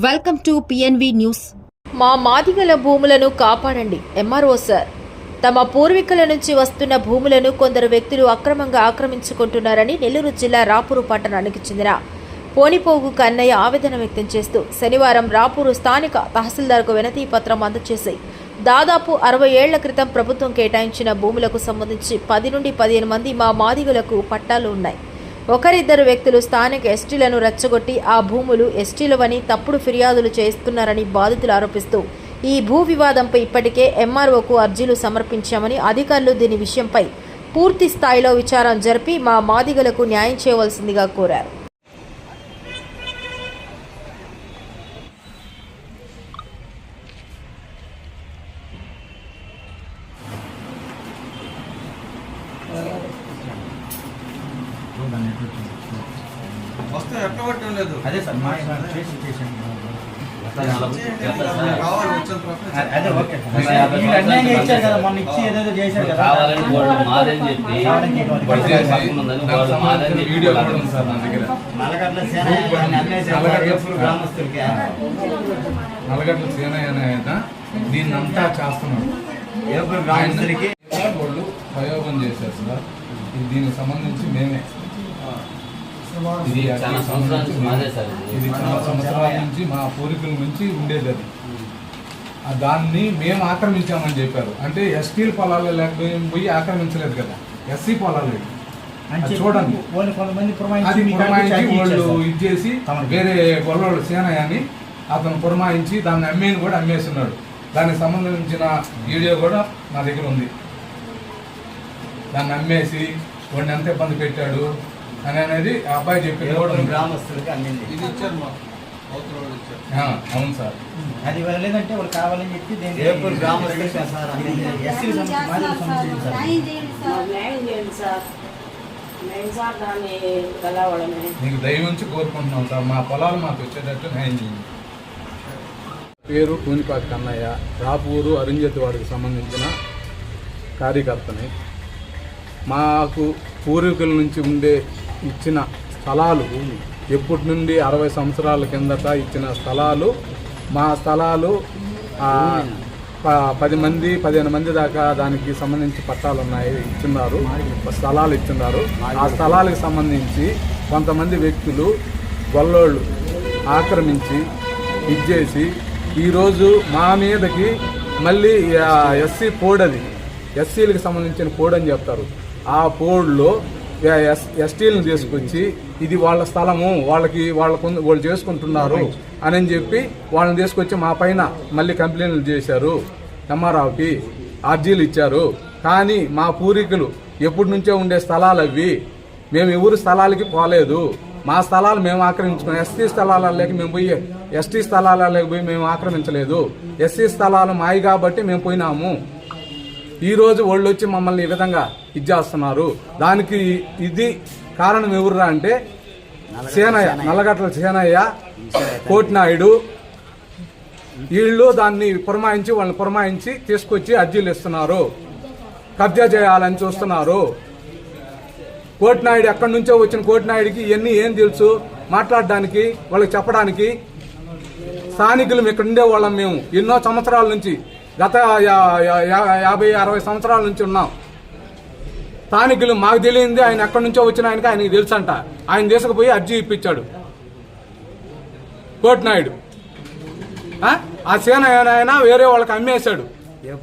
Welcome to PNV news. మా మాదిగల భూములను కాపాడండి. ఎంఆర్ఓ సార్, తమ పూర్వీకుల నుంచి వస్తున్న భూములను కొందరు వ్యక్తులు అక్రమంగా ఆక్రమించుకుంటున్నారని నెల్లూరు జిల్లా రాపూరు పట్టణానికి చెందిన పోనిపోగు కన్నయ్య ఆవేదన వ్యక్తం చేస్తూ శనివారం రాపూరు స్థానిక తహసీల్దార్కు వినతి పత్రం అందజేసి దాదాపు 60 ఏళ్ల క్రితం ప్రభుత్వం కేటాయించిన భూములకు సంబంధించి 10 నుండి 15 మంది మా మాదిగలకు పట్టాలు ఉన్నాయి. ఒకరిద్దరు వ్యక్తులు స్థానిక ఎస్టీలను రెచ్చగొట్టి ఆ భూములు ఎస్టీలవని తప్పుడు ఫిర్యాదులు చేస్తున్నారని బాధితులు ఆరోపిస్తూ ఈ భూ వివాదంపై ఇప్పటికే ఎంఆర్ఓకు అర్జీలు సమర్పించామని అధికారులు దీని విషయంపై పూర్తి స్థాయిలో విచారణ జరిపి మా మాదిగలకు న్యాయం చేయవలసిందిగా కోరారు. అదే సార్ మా ఇచ్చారు కదా మొన్న ఇచ్చి ఏదేదో చేశారు కదా నల్లగడ్ల సేనయ్య దీన్నంతా చేస్తున్నాడు. వాళ్ళు ప్రయోగం చేశారు సార్. దీనికి సంబంధించి మేమే ఇది చాలా సంవత్సరాల నుంచి మా పూర్వీకుల నుంచి ఉండేది. అది దాన్ని మేము ఆక్రమించామని చెప్పారు. అంటే ఎస్టీల పొలాలు లేకపోయి ఆక్రమించలేదు కదా, ఎస్సీ పొలాలు చూడండి. అది పురమాయించి వాళ్ళు ఇచ్చేసి వేరే గొల్లవాళ్ళు సేనయ్య అని అతను పురమాయించి దాన్ని అమ్మేని కూడా అమ్మేస్తున్నాడు. దానికి సంబంధించిన వీడియో కూడా నా దగ్గర ఉంది. దాన్ని అమ్మేసి వాడిని ఎంత ఇబ్బంది పెట్టాడు అనేది ఆ అబ్బాయి చెప్పి గ్రామస్తులకి అందింది. ఇది ఇచ్చారు. అవును సార్, అది లేదంటే వాళ్ళు కావాలని చెప్పి మీకు దయ నుంచి కోరుకుంటున్నాం సార్, మా పొలాలు మాకు వచ్చేటట్టు న్యాయం చేయండి. పేరు పోనిపాటి కన్నయ్య, రాపూరు అరుంజతి వాడికి సంబంధించిన కార్యకర్తని. మాకు పూర్వీకుల నుంచి ఇచ్చిన స్థలాలు ఎప్పటి నుండి 60 సంవత్సరాల కిందట ఇచ్చిన స్థలాలు, మా స్థలాలు 10 మంది 15 మంది దాకా దానికి సంబంధించి పట్టాలు ఉన్నాయి, ఇచ్చున్నారు, స్థలాలు ఇచ్చున్నారు. ఆ స్థలాలకు సంబంధించి కొంతమంది వ్యక్తులు గొల్లోళ్ళు ఆక్రమించి ఇచ్చేసి ఈరోజు మా మీదకి మళ్ళీ ఎస్సీ పోడది, ఎస్సీలకు సంబంధించిన పోడు అని చెప్తారు. ఆ పోడ్లో ఎస్టీలను తీసుకొచ్చి ఇది వాళ్ళ స్థలము, వాళ్ళు చేసుకుంటున్నారు అని చెప్పి వాళ్ళని తీసుకొచ్చి మా పైన మళ్ళీ కంప్లైంట్లు చేశారు. ఎంఆర్ఓకి అర్జీలు ఇచ్చారు. కానీ మా పూర్వీకులు ఎప్పటి నుంచో ఉండే స్థలాలు అవి. మేము ఎవరు స్థలాలకి పోలేదు. మా స్థలాలు మేము ఆక్రమించుకున్నాం. ఎస్టీ స్థలాలలోకి మేము పోయి ఎస్టీ స్థలాలలోకి పోయి మేము ఆక్రమించలేదు. ఎస్సీ స్థలాలు మాయి కాబట్టి మేము పోయినాము. ఈరోజు వాళ్ళు వచ్చి మమ్మల్ని ఈ విధంగా ఇచ్చేస్తున్నారు. దానికి ఇది కారణం ఎవరురా అంటే సేనయ్య, నల్లగట్ల సేనయ్య, కోటినాయుడు, వీళ్ళు దాన్ని వాళ్ళని పురమాయించి తీసుకొచ్చి అర్జీలు ఇస్తున్నారు, కబ్జా చేయాలని చూస్తున్నారు. కోటినాయుడు ఎక్కడి నుంచో వచ్చిన కోటినాయుడికి ఇవన్నీ ఏం తెలుసు మాట్లాడడానికి, వాళ్ళకి చెప్పడానికి? స్థానికులు ఇక్కడ ఉండేవాళ్ళం మేము ఎన్నో సంవత్సరాల నుంచి, గత 50-60 సంవత్సరాల నుంచి ఉన్నాం. స్థానికులు మాకు తెలియంది ఆయన ఎక్కడి నుంచో వచ్చిన ఆయనకి తెలుసు అంట. ఆయన తీసుకుపోయి అర్జీ ఇప్పించాడు కోటినాయుడు. ఆ సేన వేరే వాళ్ళకి అమ్మేశాడు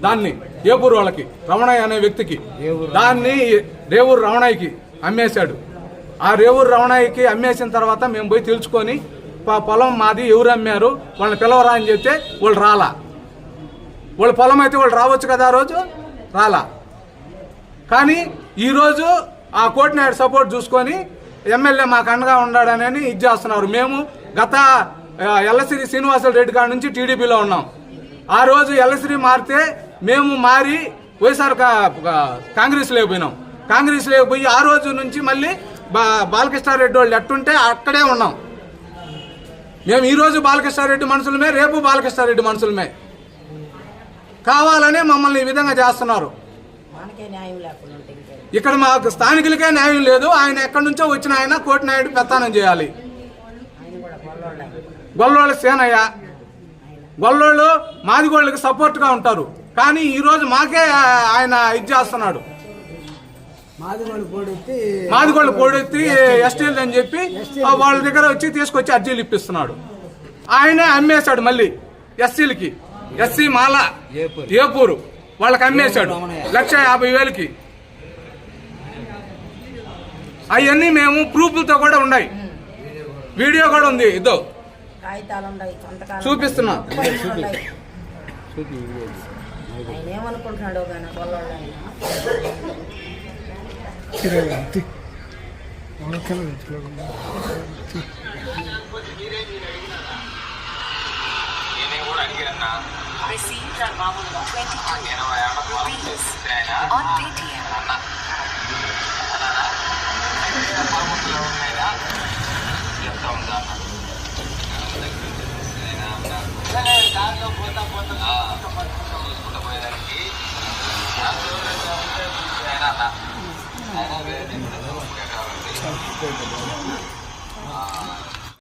దాన్ని, ఏపూరు వాళ్ళకి, రమణయ్య అనే వ్యక్తికి. దాన్ని రేవూరు రమణయ్యకి అమ్మేశాడు. ఆ రేవూరు రమణయ్యకి అమ్మేసిన తర్వాత మేము పోయి తెలుసుకొని పొలం మాది, ఎవరు అమ్మారు వాళ్ళని పిలవరా అని చెప్తే వాళ్ళు రాలా. వాళ్ళ పొలం అయితే వాళ్ళు రావచ్చు కదా, ఆ రోజు రాలా. కానీ ఈరోజు ఆ కోటినాయుడు సపోర్ట్ చూసుకొని ఎమ్మెల్యే మాకు అండగా ఉన్నాడని ఇది చేస్తున్నారు. మేము గత ఎల్లసిరి శ్రీనివాసులు రెడ్డి గారి నుంచి టీడీపీలో ఉన్నాం. ఆ రోజు ఎల్లసిరి మారితే మేము మారి వైఎస్ఆర్ కాంగ్రెస్ లేకపోయినాం. కాంగ్రెస్ లేకపోయి ఆ రోజు నుంచి మళ్ళీ బాలకృష్ణారెడ్డి వాళ్ళు ఎట్టుంటే అక్కడే ఉన్నాం. మేము ఈరోజు బాలకృష్ణారెడ్డి మనుషులమే, రేపు బాలకృష్ణారెడ్డి మనుషులమే. కావాలనే మమ్మల్ని ఈ విధంగా చేస్తున్నారు. ఇక్కడ మాకు స్థానికులకే న్యాయం లేదు. ఆయన ఎక్కడి నుంచో వచ్చిన ఆయన కోటినాయుడు పెత్తానం చేయాలి. గొల్లోళ్ళ సేనయ్య. గొల్లోళ్ళు మాదిగోళ్ళకి సపోర్ట్గా ఉంటారు, కానీ ఈరోజు మాకే ఆయన ఇది చేస్తున్నాడు. మాదిగోళ్ళు పోడెత్తి ఎస్టీలు అని చెప్పి వాళ్ళ దగ్గర వచ్చి తీసుకొచ్చి అర్జీలు ఇప్పిస్తున్నాడు. ఆయనే అమ్మేశాడు మళ్ళీ ఎస్సీలకి. ఎస్సీ మాల ఏపూరు వాళ్ళకి అమ్మేశాడు 1,50,000కి. అవన్నీ మేము ప్రూఫ్లతో కూడా ఉన్నాయి, వీడియో కూడా ఉంది. ఇదో చూపిస్తున్నా. ఏమనుకుంటున్నాడు Received our Mamul 22 rupees on Paytm.